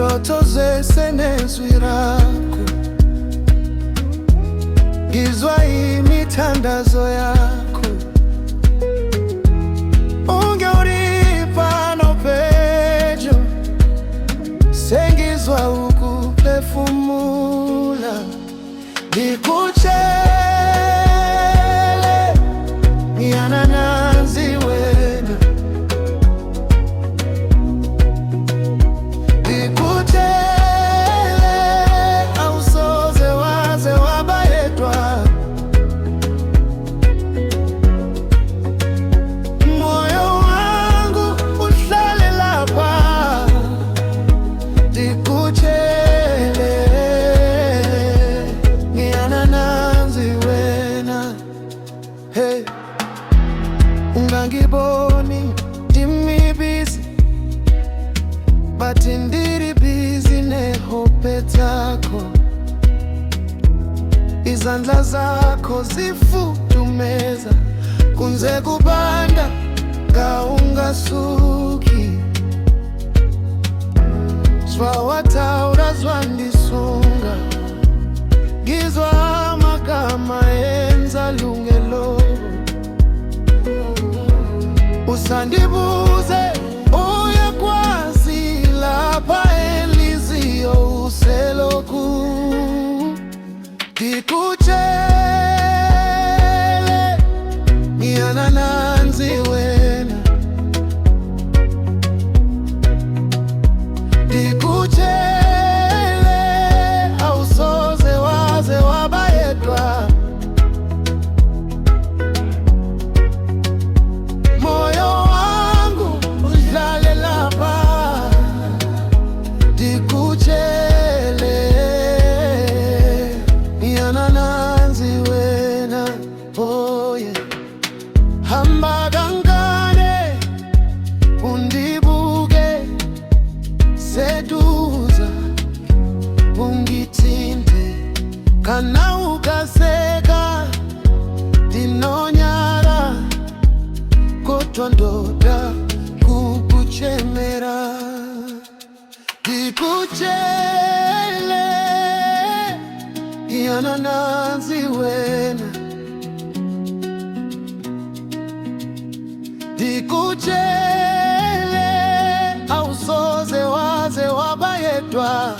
ndoto zese nezwirako gizwa imitandazo yako unge uripa no pejo sengizwa ukupefumula dikuchele ngiyanananzi wena dikuchele awusoze waze wabayedwa moyo wangu uhlale lapha dikuchele ngiyanananzi wena. Hey, ungangiboni ndimi busy but ndiri busy nehope zakho, izandla zakho zifudumeza kunze kubanda kaungasuki zwawataura zwandisunga gizwa magama enza lungelo usandibuze uyakwazi lapha eliziyo useloku dikuchele ngiyanananzi wena dikuchele awusoze waze wabayedwa moyo wangu udlale lapha dikuchele ngiyanananzi wena. Oh yeah, hamba kancane undibuke seduza ungithinte kana ukaseka dinonyara kodwa ndoda kukuchemera dikuchele ngiyanananzi wena dikuchele awusoze waze wabayedwa